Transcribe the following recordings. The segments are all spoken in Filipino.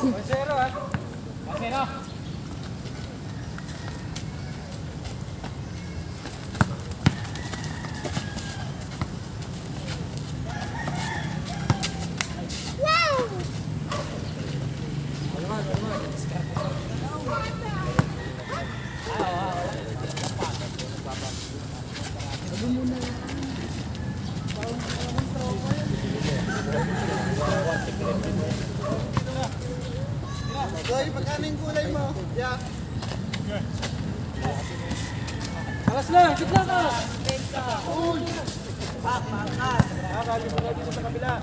1-0 ha. 1-0. Goy, magkano yung kulay mo? Yeah. Alas lang, sit lang ka. Bali mo dito sa kabila.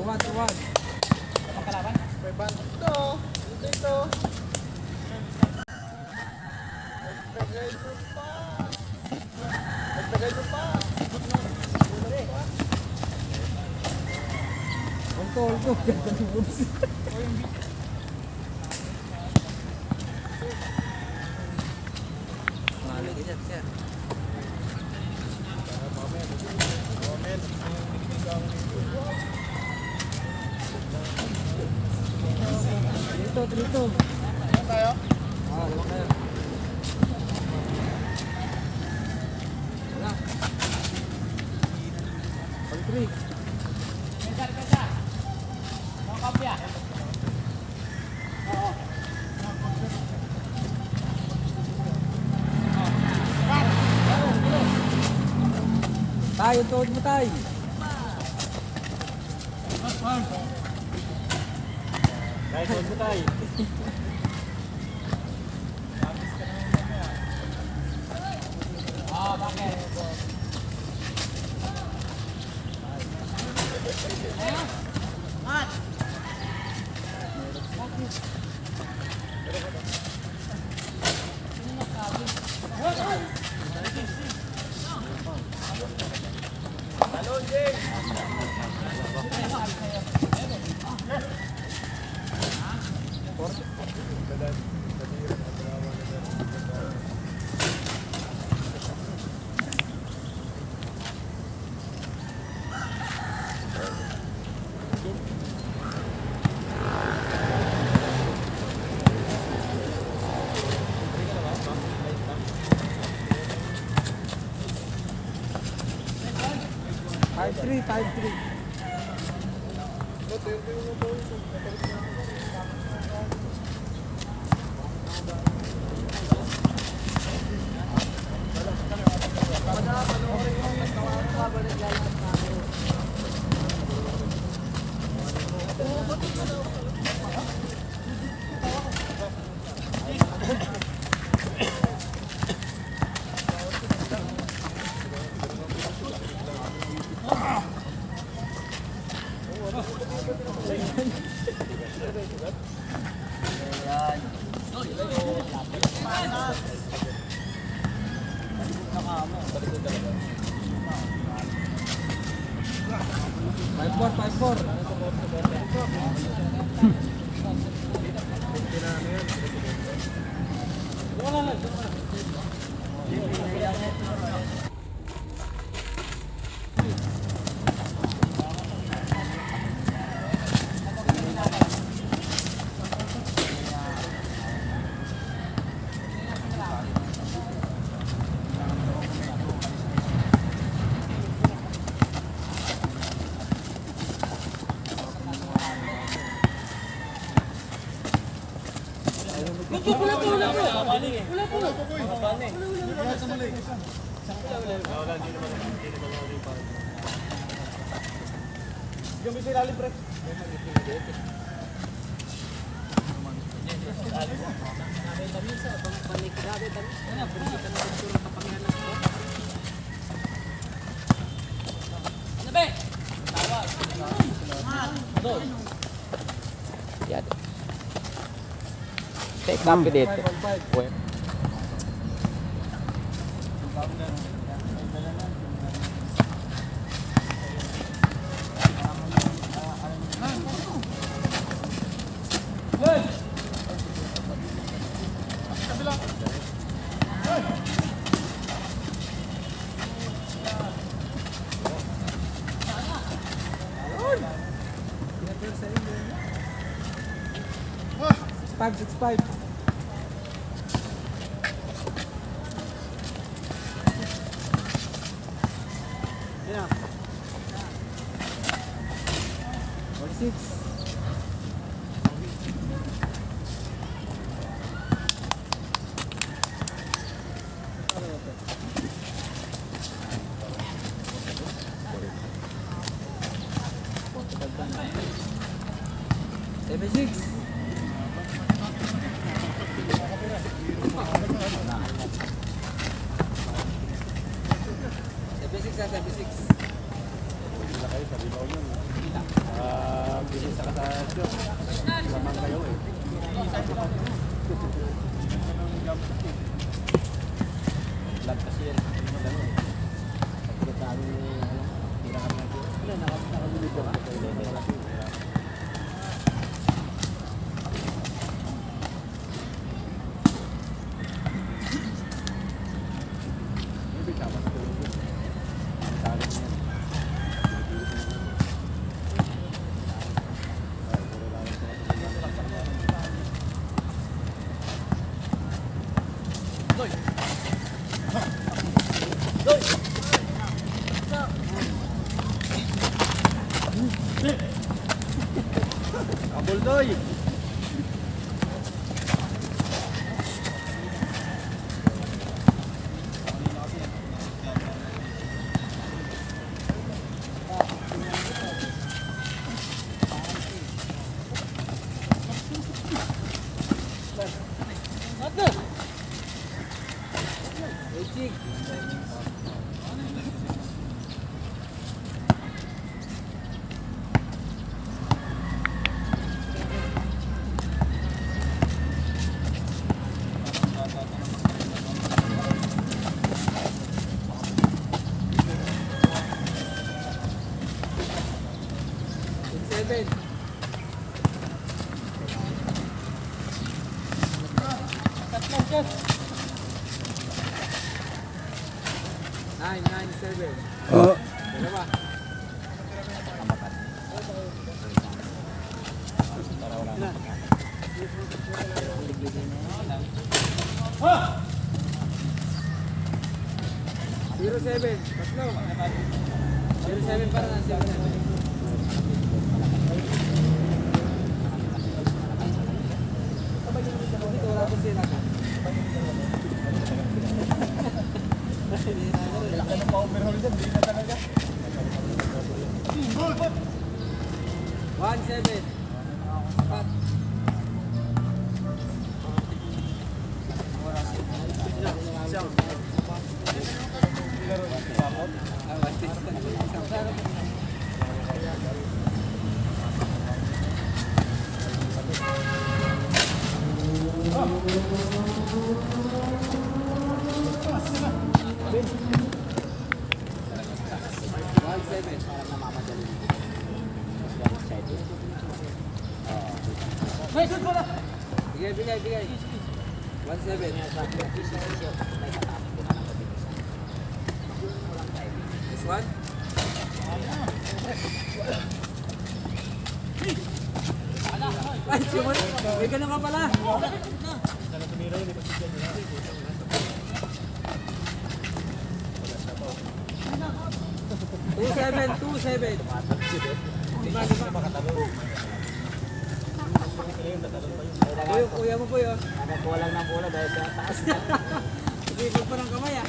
Tuwad. Kapag kalaban? May bando ito. Ito. Nagtagay mo pa. Ulto. Ganda ng moves. Mahalik yan, sir. Dito. Ano tayo? Lawak tayo. Wala. Pag-3. Pesa. Mga kapya. Oo. Tayo, tuod mo tayo. Kahit huwag mo tayo. Bakit? Talon, Jay! Five three. Five four. Yung bisa ilalim, pre. Yan. Take copy dito. Well. 6'5". Yan. 46. Seven six. Seven six. Sila kayo sa Bilao yun. Bilis sa kasasyo. Lamang kayo eh. Vlog kasi yan. Madalo eh. Pagkat sa amin, tira kami natin. Wala, nakabili ko. Wala ko. Kabuldoy! Eighty. Seven. Nine, seven. Dalawa. Zero seven. Tatlo. 07 para na 07. Wala pa sila. Laki ng pa-overhaul dyan, hindi na talaga. 17. Apat. Bigay. 17. This one? Ay, siya may ganun ka pala. Two seven. Kuya mo po yun. Nagkulang ng bola dahil sa taas. Ibig pa ng kamay ah.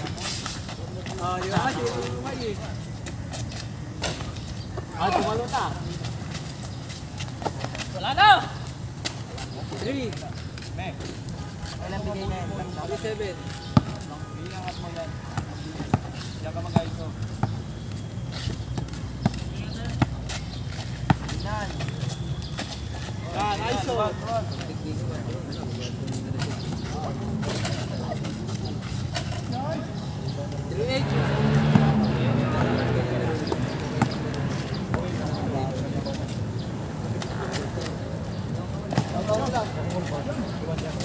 Oh, di ba? Ibig ng kamay eh. Tumalo na. Wala na! 3. Ilang bigay na yun? 37. Iangat mo yan. Diyan ka mag-ISO. Yan, ISO. 38.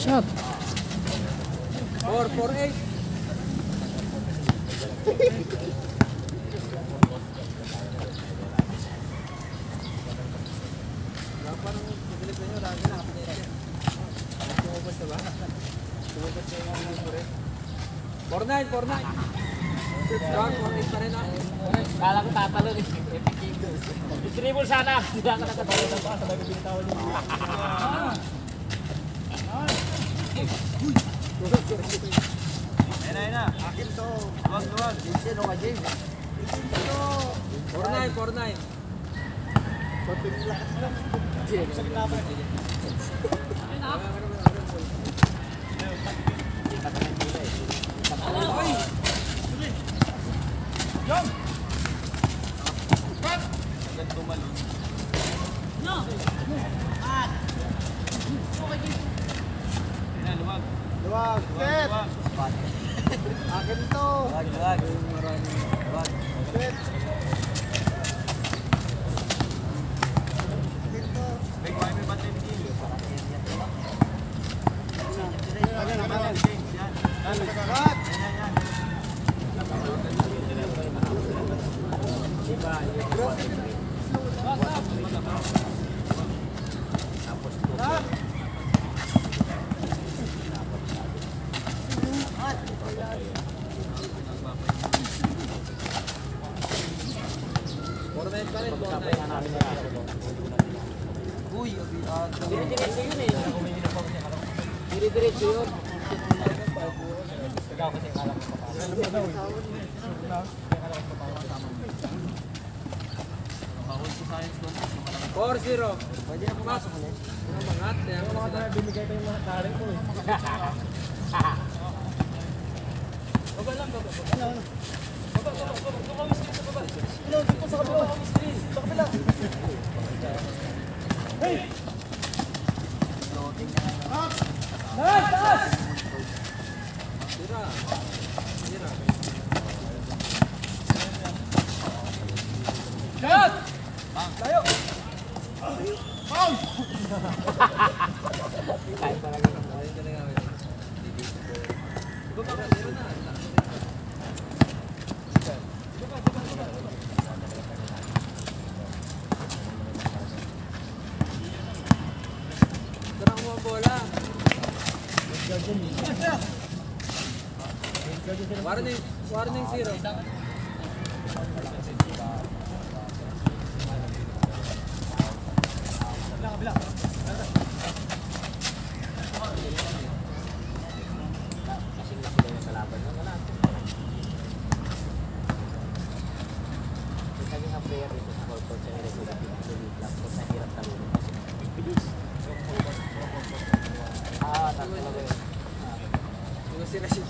Shot. 448. Strong, 4-8 pa rin ah. Kala ko tatalon eh. Distribble sana. Hindi lang ka nakatalon na pa. Sabay ko binitawan yung Ayun na. Akin to. Luwag. Sino ka, Jim? 4-9. Ay! Agad tumalon. Ayun na, luwag. Luwag. Set. Akin to. Luwag. Set. May kaya may batay ni Jim. Uy, Dire-diretso yun eh. Dire-diretso yun. Ikaw kasi akala ko pa. 4-0. Pwede na pumasok ulit. Umangat. Bimigay pa yung mga taring ko eh. Kahit talaga Tarang mo ang bola. Warning 0. kasing laki daw yung kalaban mo. Wala. Yung kanyang player dito sa Holford sa Republic lang po sa hirap talunod. Tatlo ba yun? Yung si Rashid.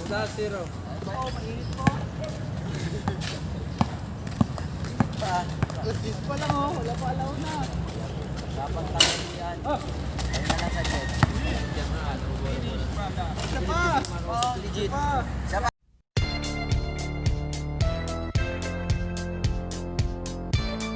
Last 0. This pa lang oh. Wala pa alaw na. Dapat lang yan. Ayun na lang sa jet. Finish, brother. Legit.